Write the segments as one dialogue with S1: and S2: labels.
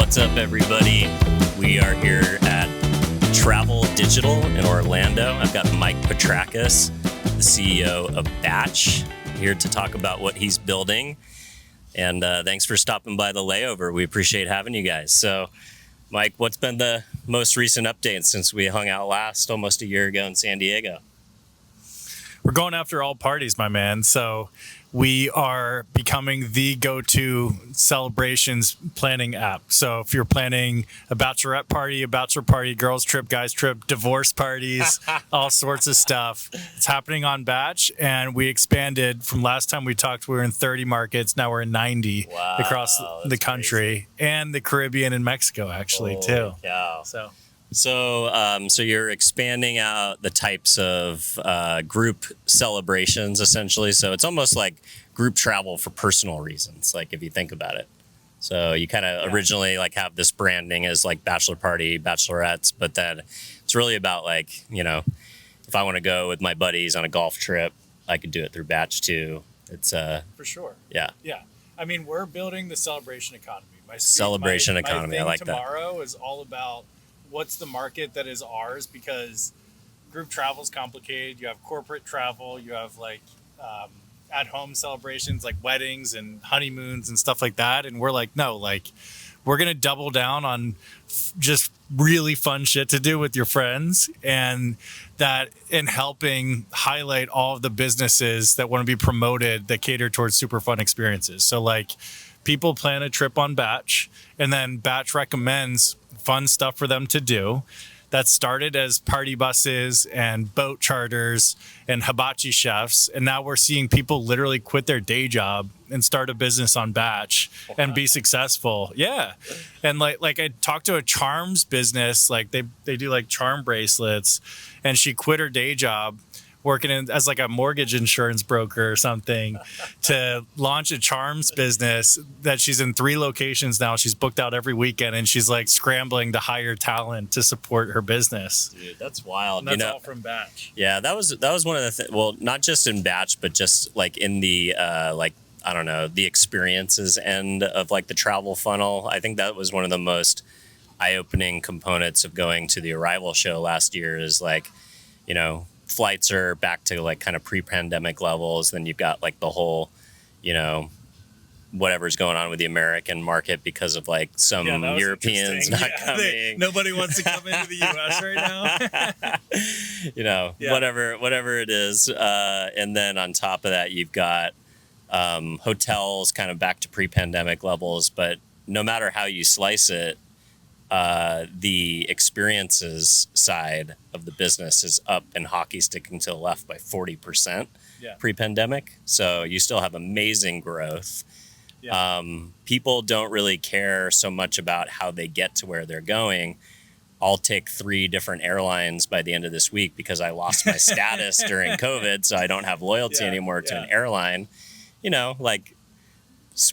S1: What's up, everybody? We are here at Travel Digital in Orlando. I've got Mike Petrakis, the CEO of Batch, here to talk about what he's building. And thanks for stopping by the Layover. We appreciate having you guys. So, Mike, what's been the most recent update since we hung out last almost a year ago in San Diego?
S2: We're going after all parties, my man. So we are becoming the go-to celebrations planning app. So if you're planning a bachelorette party, a bachelor party, girls trip, guys trip, divorce parties, all sorts of stuff, it's happening on Batch. And we expanded from last time we talked, we were in 30 markets. Now we're in 90 across the country, crazy. And the Caribbean and Mexico, actually, too.
S1: Cow. So you're expanding out the types of group celebrations, essentially. So it's almost like group travel for personal reasons, like if you think about it. So you kind of originally like have this branding as like bachelor party, bachelorettes, but then it's really about like, you know, if I want to go with my buddies on a golf trip, I could do it through Batch too. It's
S2: for sure.
S1: Yeah.
S2: I mean, we're building the celebration economy. My
S1: economy. I like that.
S2: Tomorrow is all about what's the market that is ours, because group travel is complicated. You have corporate travel, you have like at-home celebrations like weddings and honeymoons and stuff like that. And we're like, no, like we're going to double down on just really fun shit to do with your friends, and that in helping highlight all of the businesses that want to be promoted that cater towards super fun experiences. So like people plan a trip on Batch, and then Batch recommends fun stuff for them to do. That started as party buses and boat charters and hibachi chefs, and now we're seeing people literally quit their day job and start a business on Batch and be successful. Yeah. And like I talked to a charms business, like they do like charm bracelets, and she quit her day job working as like a mortgage insurance broker or something to launch a charms business that she's in 3 locations now. She's booked out every weekend, and she's like scrambling to hire talent to support her business.
S1: Dude, that's wild.
S2: And that's all from Batch.
S1: Yeah, that was one of the things. Well, not just in Batch, but just like in the like, I don't know, the experiences end of like the travel funnel. I think that was one of the most eye-opening components of going to the Arrival show last year, is like, you know, flights are back to like kind of pre-pandemic levels. Then you've got like the whole, you know, whatever's going on with the American market because of like some Europeans not coming.
S2: Nobody wants to come into the US right now.
S1: You know, whatever it is. And then on top of that, you've got hotels kind of back to pre-pandemic levels. But no matter how you slice it, the experiences side of the business is up and hockey sticking to the left by 40% pre-pandemic. So you still have amazing growth. People don't really care so much about how they get to where they're going. I'll take 3 different airlines by the end of this week because I lost my status during COVID, so I don't have loyalty anymore to an airline. You know, like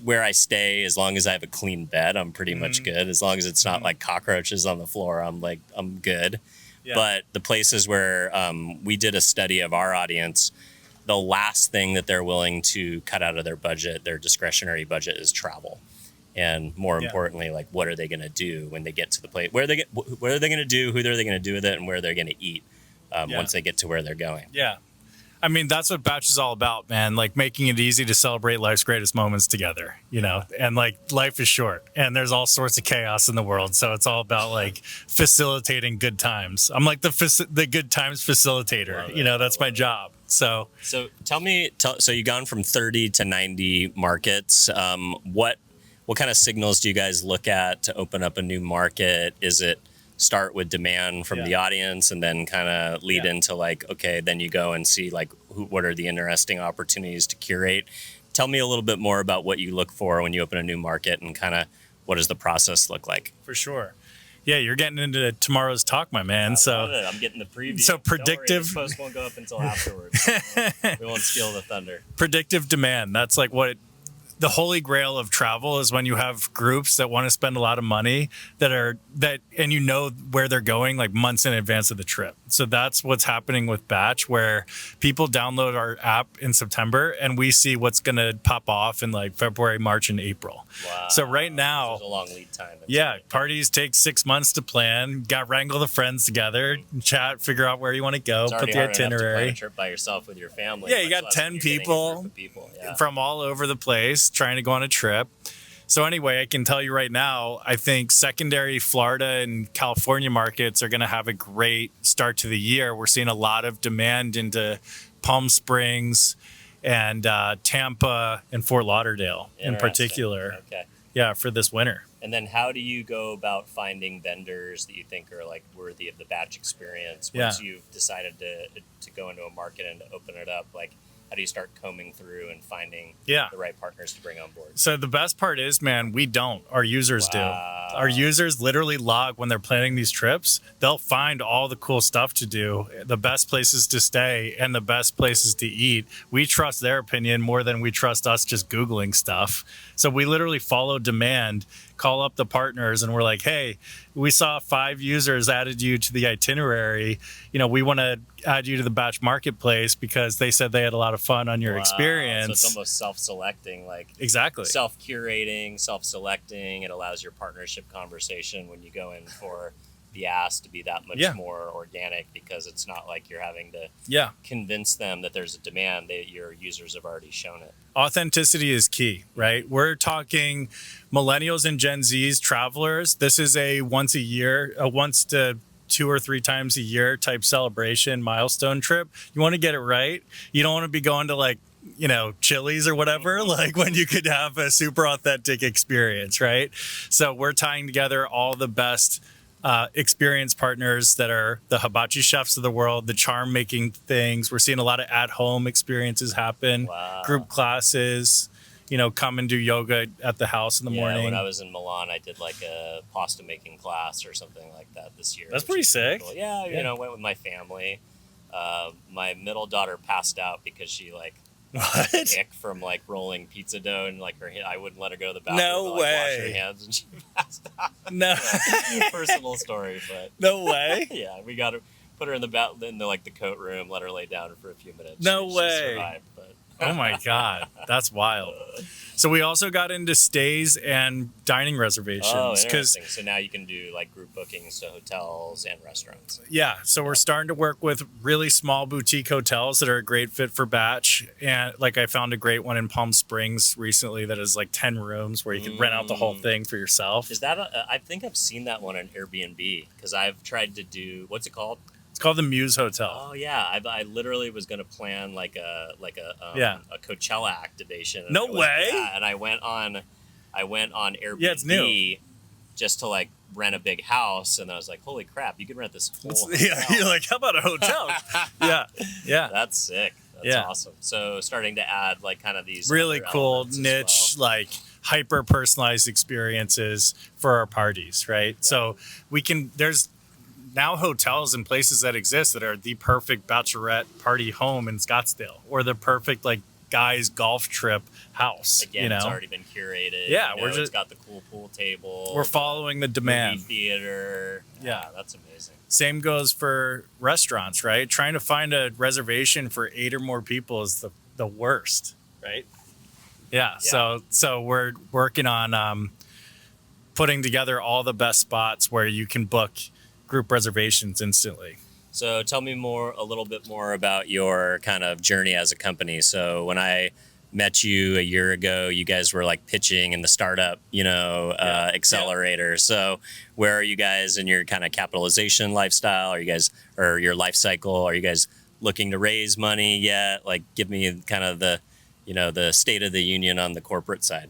S1: where I stay, as long as I have a clean bed, I'm pretty much good. As long as it's not like cockroaches on the floor, I'm good. But the places where we did a study of our audience, the last thing that they're willing to cut out of their budget, their discretionary budget, is travel. And more importantly, like, what are they going to do when they get to the place? What are they going to do? Who are they going to do with it? And where they're going to eat once they get to where they're going.
S2: Yeah. I mean, that's what Batch is all about, man. Like making it easy to celebrate life's greatest moments together, you know, and like life is short and there's all sorts of chaos in the world. So it's all about like facilitating good times. I'm like the good times facilitator, you know, that's my job. So
S1: tell me, so you've gone from 30 to 90 markets. What kind of signals do you guys look at to open up a new market? Is it start with demand from the audience and then kind of lead into like, okay, then you go and see like what are the interesting opportunities to curate? Tell me a little bit more about what you look for when you open a new market, and kind of what does the process look like?
S2: For sure. Yeah, you're getting into tomorrow's talk, my man.
S1: I'm getting the preview.
S2: So predictive.
S1: The post won't go up until afterwards. We won't steal the thunder.
S2: Predictive demand. That's like what the holy grail of travel is when you have groups that want to spend a lot of money and you know where they're going like months in advance of the trip. So that's what's happening with Batch, where people download our app in September and we see what's going to pop off in like February, March, and April.
S1: Wow.
S2: So right now,
S1: there's a long lead time.
S2: Yeah, parties take 6 months to plan. Got wrangle the friends together, chat, figure out where you want to go,
S1: it's
S2: put the itinerary.
S1: To plan a trip by yourself with your family.
S2: Yeah, you got 10 people from all over the place trying to go on a trip. So anyway, I can tell you right now, I think secondary Florida and California markets are going to have a great start to the year. We're seeing a lot of demand into Palm Springs and Tampa and Fort Lauderdale in particular.
S1: Okay.
S2: Yeah, for this winter.
S1: And then how do you go about finding vendors that you think are like worthy of the Batch experience once you've decided to go into a market and to open it up? Like, how do you start combing through and finding the right partners to bring on board?
S2: So the best part is, man, we don't. Our users do. Our users literally log when they're planning these trips. They'll find all the cool stuff to do, the best places to stay, and the best places to eat. We trust their opinion more than we trust us just Googling stuff. So we literally follow demand, call up the partners, and we're like, hey, we saw 5 users added you to the itinerary. You know, we want to add you to the Batch marketplace because they said they had a lot of fun on your experience.
S1: So it's almost self-selecting, like
S2: exactly
S1: self-curating, self-selecting. It allows your partnership conversation when you go in for the ask to be that much more organic, because it's not like you're having to convince them that there's a demand. Your users have already shown it.
S2: Authenticity is key, right? We're talking millennials and Gen Zs travelers. This is a once to 2 or 3 times a year type celebration milestone trip. You want to get it right. You don't want to be going to like, you know, Chili's or whatever, like when you could have a super authentic experience, right? So we're tying together all the best experience partners that are the hibachi chefs of the world, the charm making things. We're seeing a lot of at-home experiences happen, group classes, you know, come and do yoga at the house in the morning.
S1: When I was in Milan, I did like a pasta making class or something like that this year.
S2: That's pretty sick.
S1: Cool. Yeah, you know, went with my family. My middle daughter passed out because she like ick from like rolling pizza dough, and like I wouldn't let her go to the bathroom.
S2: No way.
S1: Wash her hands, and she passed out.
S2: No.
S1: Personal story, but
S2: no way.
S1: Yeah, we got to put her in the coat room, let her lay down for a few minutes.
S2: No way.
S1: She survived, but.
S2: Oh my God, that's wild. So we also got into stays and dining reservations.
S1: Oh, interesting. So now you can do like group bookings to hotels and restaurants.
S2: Yeah. So we're starting to work with really small boutique hotels that are a great fit for Batch. And like I found a great one in Palm Springs recently that is like 10 rooms where you can rent out the whole thing for yourself.
S1: Is that I think I've seen that one on Airbnb, because I've tried to do, what's it called?
S2: It's called the Muse Hotel.
S1: Oh yeah, I literally was going to plan like a Coachella activation.
S2: No way.
S1: Yeah, and I went on Airbnb.
S2: Yeah, it's new.
S1: Just to like rent a big house, and I was like, holy crap, you can rent this whole hotel.
S2: Yeah, you're like, how about a hotel? yeah.
S1: That's sick. That's awesome. So starting to add like kind of these
S2: really cool niche, like hyper personalized experiences for our parties, right? Yeah. So there's now hotels and places that exist that are the perfect bachelorette party home in Scottsdale, or the perfect like guys golf trip house.
S1: Again, it's already been curated.
S2: Yeah,
S1: it's got the cool pool table.
S2: We're following the demand.
S1: Movie theater.
S2: Yeah,
S1: that's amazing.
S2: Same goes for restaurants, right? Trying to find a reservation for 8 or more people is the worst, right? Yeah. So we're working on putting together all the best spots where you can book group reservations instantly.
S1: So tell me a little bit more about your kind of journey as a company. So when I met you a year ago, you guys were like pitching in the startup, accelerator. Yeah. So where are you guys in your kind of capitalization lifestyle? Are you guys, or your life cycle? Are you guys looking to raise money yet? Like, give me kind of the state of the union on the corporate side.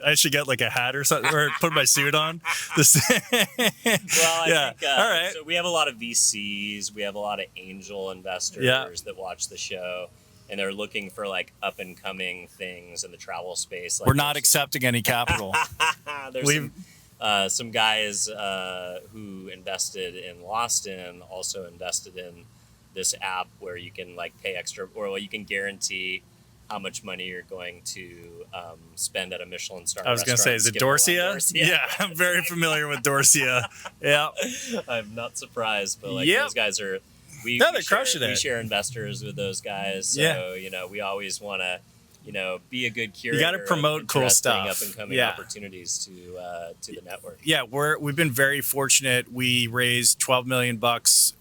S2: I should get like a hat or something, or put my suit on.
S1: Well, I think,
S2: all right.
S1: So we have a lot of VCs, we have a lot of angel investors that watch the show, and they're looking for like up and coming things in the travel space. Like,
S2: we're not accepting any capital.
S1: There's some guys who invested in Loston also invested in this app where you can like pay extra, or you can guarantee how much money you're going to spend at a Michelin star.
S3: I was going to say, is it Dorsia? Yeah, I'm very familiar with Dorsia. Yeah,
S1: I'm not surprised, but like
S3: Yep.
S1: those guys are.
S3: They're crushing it.
S1: We share investors with those guys, so
S3: Yeah.
S1: you know we always want to, you know, be a good curator.
S3: You got to promote cool stuff.
S1: Up and coming opportunities to the network.
S3: Yeah, we've been very fortunate. We raised $12 million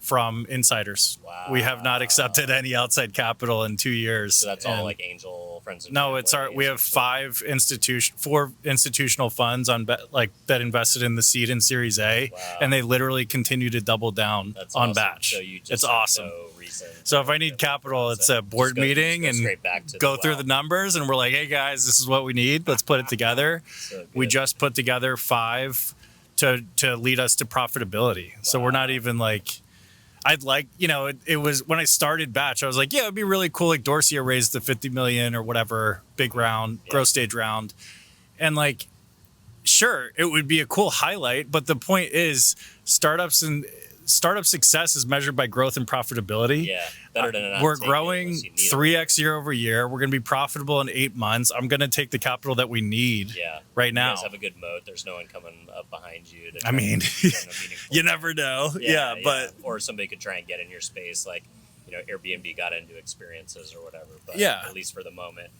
S3: from insiders.
S1: Wow.
S3: We have not accepted any outside capital in 2 years.
S1: So that's all like angel friends. And
S3: no, it's we have four institutional funds that invested in the seed and Series A,
S1: Wow.
S3: and they literally continue to double down
S1: That's
S3: on
S1: awesome.
S3: Batch.
S1: So you just
S3: it's
S1: have
S3: awesome.
S1: No reason
S3: So if I need capital, it's a board meeting and go through the numbers, and we're like, hey guys, this is what we need. Let's put it together.
S1: So
S3: We just put together 5 to lead us to profitability. So we're not even like, I'd like, you know, it was when I started Batch, I was like, yeah, it'd be really cool. Like Dorsia raised the 50 million or whatever, big round, growth stage round. And like, sure, it would be a cool highlight. But the point is startup success is measured by growth and profitability.
S1: Yeah, better than
S3: we're growing 3x year over year. We're going to be profitable in 8 months. I'm going to take the capital that we need right now.
S1: You guys have a good moat. There's no one coming up behind you.
S3: I mean, you never know. Yeah, but
S1: or somebody could try and get in your space, like, you know, Airbnb got into experiences or whatever. But at least for the moment,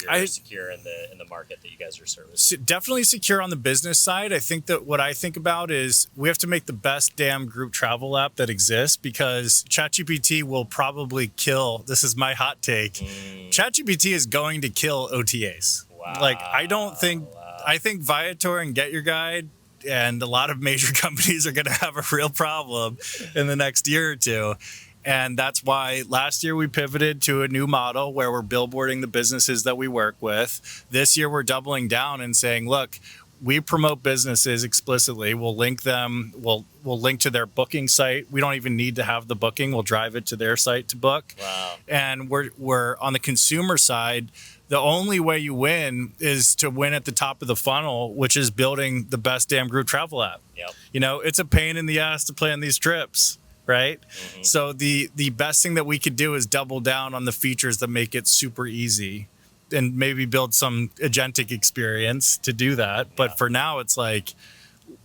S1: you're secure in the market that you guys are servicing.
S3: Definitely secure on the business side. I think that what I think about is we have to make the best damn group travel app that exists, because ChatGPT will probably kill. This is my hot take. ChatGPT is going to kill OTAs.
S1: Wow.
S3: Like, I think Viator and Get Your Guide and a lot of major companies are going to have a real problem in the next year or two. And that's why last year we pivoted to a new model where we're billboarding the businesses that we work with. This year we're doubling down and saying, look, we promote businesses explicitly. We'll link them. We'll link to their booking site. We don't even need to have the booking. We'll drive it to their site to book.
S1: Wow.
S3: And we're on the consumer side. The only way you win is to win at the top of the funnel, which is building the best damn group travel app.
S1: Yep.
S3: You know, it's a pain in the ass to plan these trips. Right. Mm-hmm. So the best thing that we could do is double down on the features that make it super easy, and maybe build some agentic experience to do that. But for now, it's like,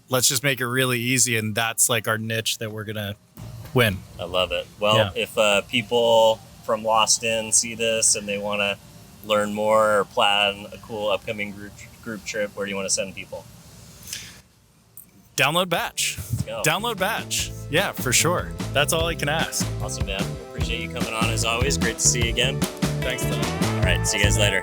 S3: let's just make it really easy. And that's like our niche that we're going to win.
S1: I love it. Well, if people from Lost In see this and they want to learn more or plan a cool upcoming group trip, where do you want to send people?
S3: Download Batch.
S1: Let's go.
S3: Download Batch. Yeah, for sure. That's all I can ask.
S1: Awesome, man. Appreciate you coming on as always. Great to see you again.
S3: Thanks, Tom.
S1: All right. See you guys later.